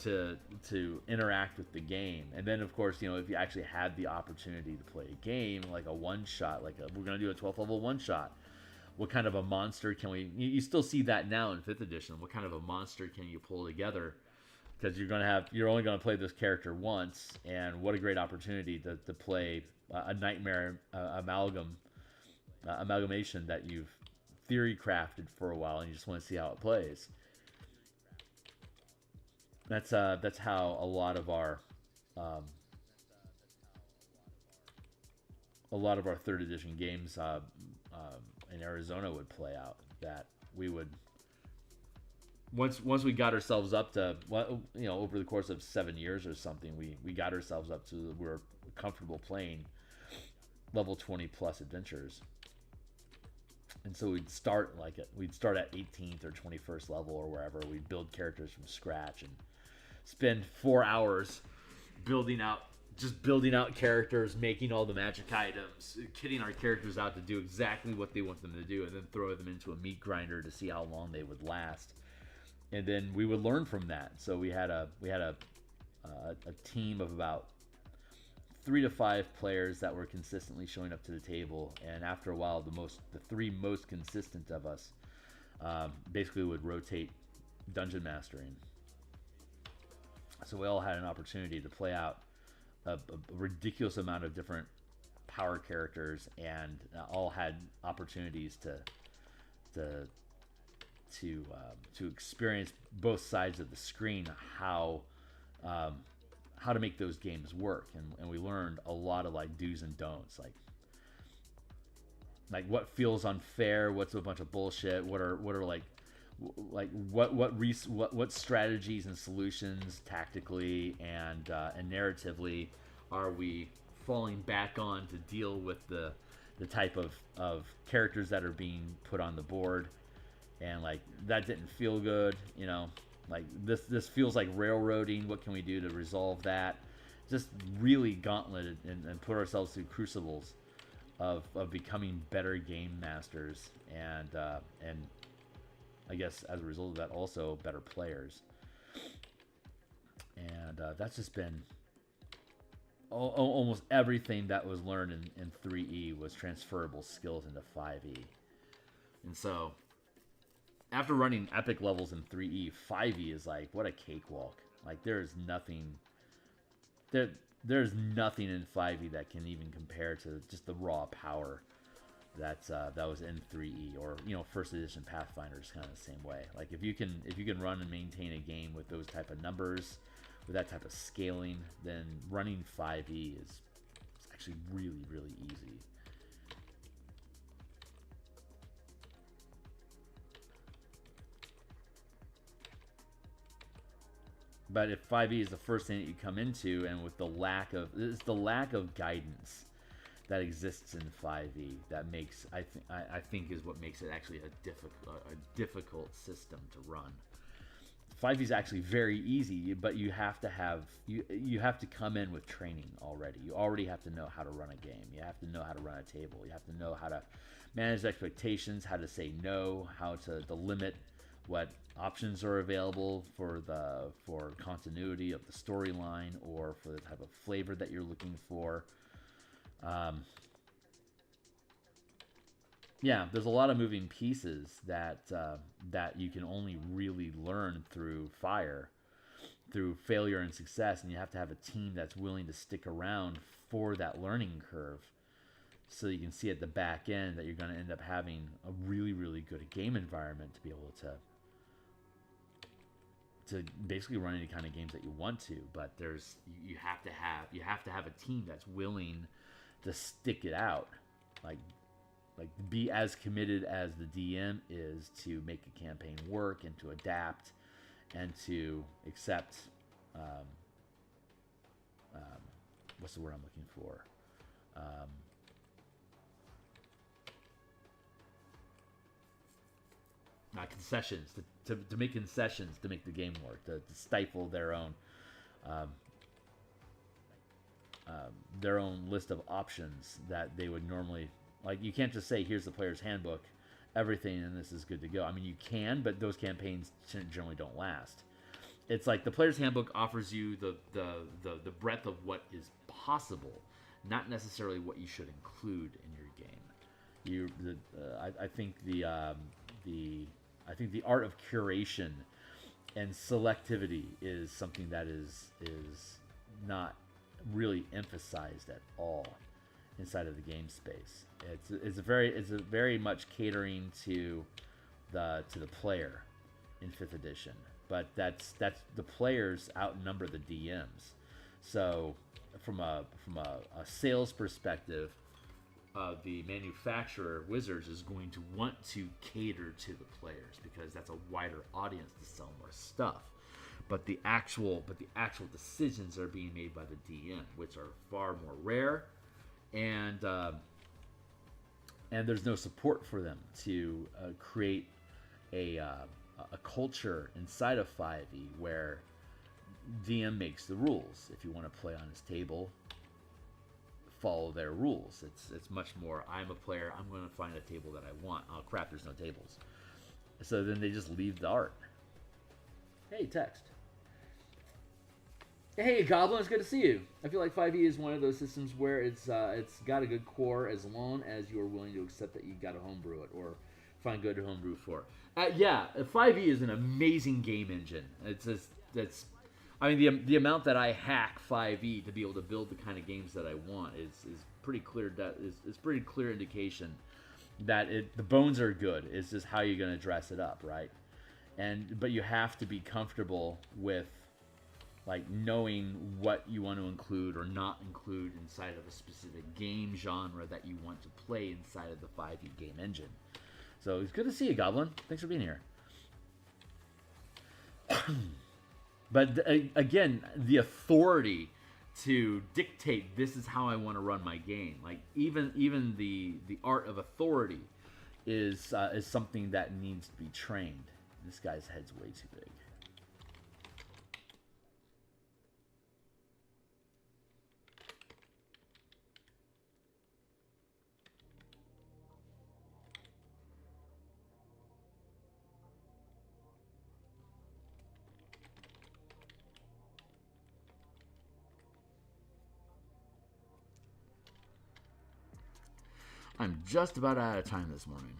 Speaker 1: to interact with the game. And then of course, you know, if you actually had the opportunity to play a game like a one-shot, we're gonna do a 12th level one-shot, what kind of a monster can we, you still see that now in 5th edition, what kind of a monster can you pull together, because you're only going to play this character once, and what a great opportunity to play a nightmare amalgamation that you've theory crafted for a while, and you just want to see how it plays. That's how a lot of our 3rd edition games in Arizona would play out. That we would once we got ourselves up to, you know, over the course of 7 years or something, we got ourselves up to we were comfortable playing level 20 plus adventures. And so we'd start at 18th or 21st level or wherever. We'd build characters from scratch and spend 4 hours building out characters, making all the magic items, kitting our characters out to do exactly what they want them to do, and then throw them into a meat grinder to see how long they would last. And then we would learn from that. So we had a team of about 3 to 5 players that were consistently showing up to the table, and after a while, the 3 most consistent of us basically would rotate dungeon mastering. So we all had an opportunity to play out a ridiculous amount of different power characters, and all had opportunities to experience both sides of the screen, how to make those games work, and we learned a lot of like do's and don'ts, like what feels unfair, what's a bunch of bullshit, what are what strategies and solutions tactically and narratively are we falling back on to deal with the type of characters that are being put on the board. And like that didn't feel good, you know, like this feels like railroading. What can we do to resolve that? Just really gauntleted and put ourselves through crucibles of becoming better game masters, and I guess as a result of that, also better players. And that's just been almost everything that was learned in 3E was transferable skills into 5E. And so after running epic levels in 3E, 5E is like, what a cakewalk. Like there's nothing in 5E that can even compare to just the raw power that was in 3E, or, you know, 1st edition Pathfinder is kind of the same way. Like if you can run and maintain a game with those type of numbers, with that type of scaling, then running 5E is actually really, really easy. But if 5E is the first thing that you come into, and with the lack of guidance that exists in 5E, that makes I think is what makes it actually a difficult system to run. 5E is actually very easy, but you have to come in with training already. You already have to know how to run a game. You have to know how to run a table. You have to know how to manage expectations, how to say no, how to limit what options are available for continuity of the storyline, or for the type of flavor that you're looking for. Yeah, there's a lot of moving pieces that you can only really learn through failure and success, and you have to have a team that's willing to stick around for that learning curve, so you can see at the back end that you're going to end up having a really, really good game environment to be able to basically run any kind of games that you want to. But you have to have a team that's willing to stick it out, like be as committed as the DM is to make a campaign work, and to adapt, and to accept what's the word I'm looking for? concessions to make concessions to make the game work, to stifle their own list of options that they would normally, like, you can't just say here's the player's handbook, everything and this is good to go. I mean, you can, but those campaigns generally don't last. It's like the player's handbook offers you the breadth of what is possible, not necessarily what you should include in your game. I think the art of curation and selectivity is something that is not really emphasized at all inside of the game space. It's very much catering to the player in 5th edition, but that's the players outnumber the DMs. So from a sales perspective, the manufacturer Wizards is going to want to cater to the players because that's a wider audience to sell more stuff. But the actual decisions are being made by the DM, which are far more rare, and there's no support for them to create a culture inside of 5e where DM makes the rules. If you want to play on his table, follow their rules. It's much more, I'm a player, I'm going to find a table that I want. Oh crap, there's no tables. So then they just leave the art. Hey, text. Hey, Goblin, it's good to see you. I feel like 5e is one of those systems where it's got a good core as long as you are willing to accept that you got to homebrew it or find good to homebrew for. Yeah, 5e is an amazing game engine. I mean, the amount that I hack 5e to be able to build the kind of games that I want is pretty clear. That is pretty clear indication that the bones are good. It's just how you're going to dress it up, right? But you have to be comfortable with, like, knowing what you want to include or not include inside of a specific game genre that you want to play inside of the 5e game engine. So it's good to see you, Goblin. Thanks for being here. But again, the authority to dictate this is how I want to run my game, like even the art of authority is something that needs to be trained. This guy's head's way too big. I'm just about out of time this morning.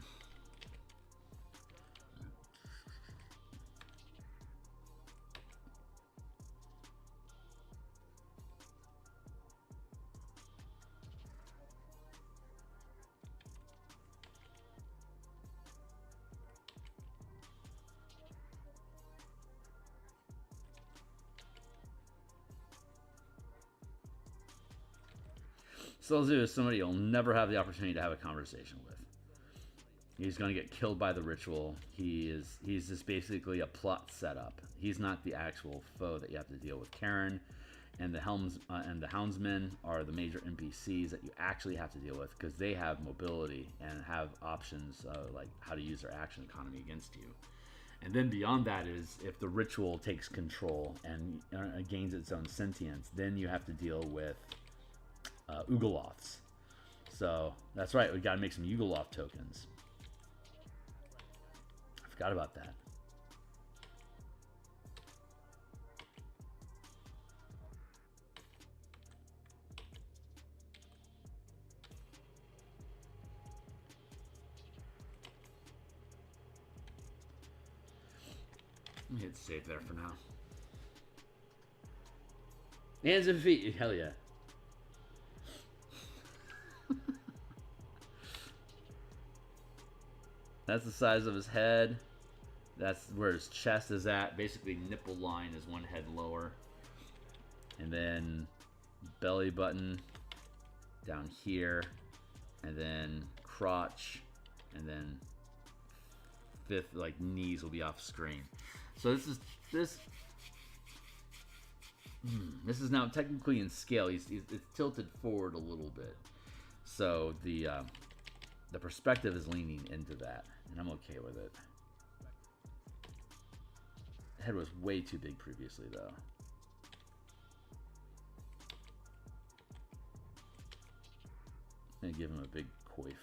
Speaker 1: Selzu is somebody you'll never have the opportunity to have a conversation with. He's going to get killed by the ritual. He's just basically a plot setup. He's not the actual foe that you have to deal with. Karen and the Houndsmen are the major NPCs that you actually have to deal with because they have mobility and have options like how to use their action economy against you. And then beyond that is if the ritual takes control and gains its own sentience, then you have to deal with Ugoloths. So that's right, we got to make some Ugoloth tokens. I forgot about that. Let me hit save there for now. Hands and feet, hell yeah. That's the size of his head. That's where his chest is at. Basically, nipple line is one head lower. And then belly button down here. And then crotch. And then fifth, like, knees will be off screen. So this is now technically in scale. It's tilted forward a little bit. So the perspective is leaning into that, and I'm okay with it. Head was way too big previously, though. And give him a big coif.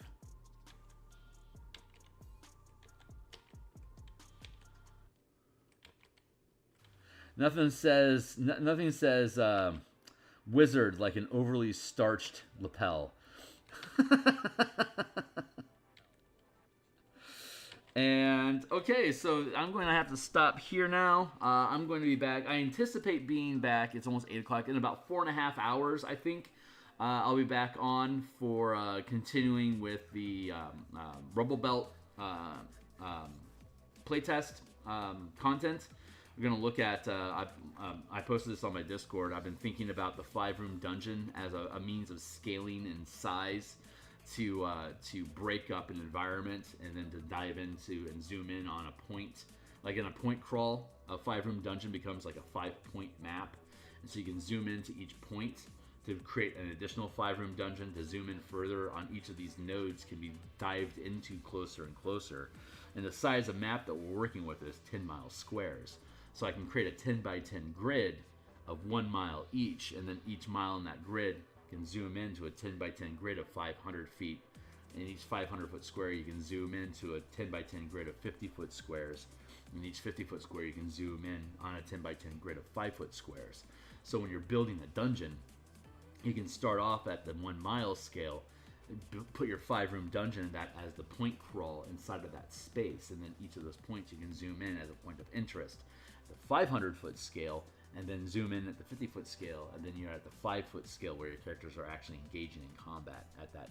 Speaker 1: Nothing says wizard like an overly starched lapel. And okay, so I'm going to have to stop here now. I'm going to be back. I anticipate being back. It's almost 8 o'clock in about 4.5 hours, I think. I'll be back on for continuing with the Rumble Belt playtest content. We're going to look at, I posted this on my Discord. I've been thinking about the 5-room dungeon as a means of scaling in size to break up an environment and then to dive into and zoom in on a point. Like in a point crawl, a 5-room dungeon becomes like a 5-point map. And so you can zoom into each point to create an additional 5-room dungeon, to zoom in further on each of these nodes can be dived into closer and closer. And the size of map that we're working with is 10 mile squares. So I can create a 10 by 10 grid of 1 mile each, and then each mile in that grid can zoom into a 10 by 10 grid of 500 feet. In each 500 foot square, you can zoom into a 10 by 10 grid of 50 foot squares. In each 50 foot square, you can zoom in on a 10 by 10 grid of 5 foot squares. So when you're building a dungeon, you can start off at the 1 mile scale, put your 5-room dungeon that as the point crawl inside of that space, and then each of those points you can zoom in as a point of interest. The 500 foot scale, and then zoom in at the 50 foot scale, and then you're at the 5 foot scale where your characters are actually engaging in combat at that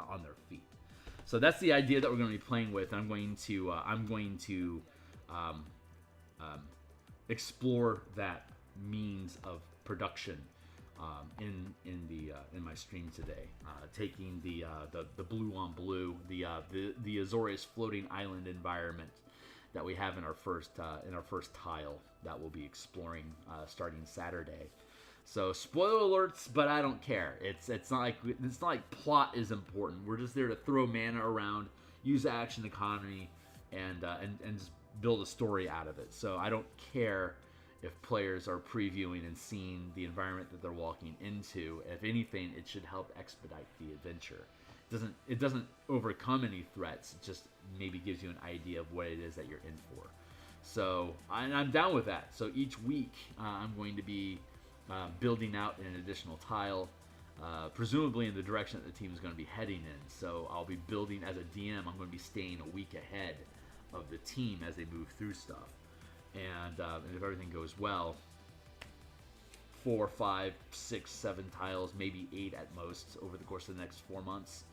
Speaker 1: on their feet. So that's the idea that we're going to be playing with. I'm going to explore that means of production in my stream today, taking the blue on blue, the Azorius floating island environment that we have in our first tile that we'll be exploring starting Saturday. So spoiler alerts, but I don't care. It's not like plot is important. We're just there to throw mana around, use action economy, and just build a story out of it. So I don't care if players are previewing and seeing the environment that they're walking into. If anything, it should help expedite the adventure. It doesn't overcome any threats. It just maybe gives you an idea of what it is that you're in for. So I'm down with that. So each week I'm going to be building out an additional tile, presumably in the direction that the team is going to be heading in. So I'll be building as a DM. I'm going to be staying a week ahead of the team as they move through stuff. And if everything goes well, 4, 5, 6, 7 tiles, maybe 8 at most over the course of the next 4 months.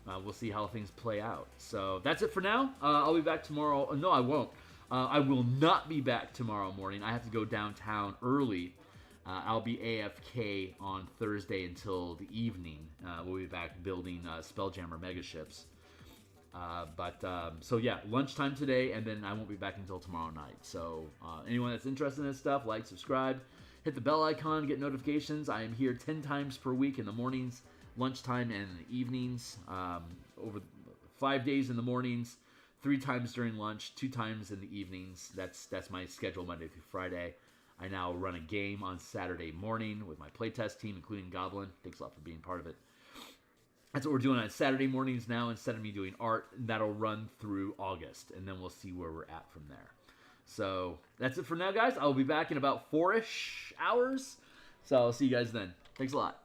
Speaker 1: We'll see how things play out. So that's it for now. I'll be back tomorrow. No, I won't. I will not be back tomorrow morning. I have to go downtown early. I'll be AFK on Thursday until the evening. We'll be back building Spelljammer megaships. So yeah, lunchtime today, and then I won't be back until tomorrow night. So anyone that's interested in this stuff, like, subscribe, hit the bell icon, get notifications. I am here 10 times per week in the mornings, lunchtime, and in the evenings. Over 5 days in the mornings, 3 times during lunch, 2 times in the evenings. That's my schedule Monday through Friday. I now run a game on Saturday morning with my playtest team, including Goblin. Thanks a lot for being part of it. That's what we're doing on Saturday mornings now instead of me doing art. That'll run through August, and then we'll see where we're at from there. So that's it for now, guys. I'll be back in about 4-ish hours. So I'll see you guys then. Thanks a lot.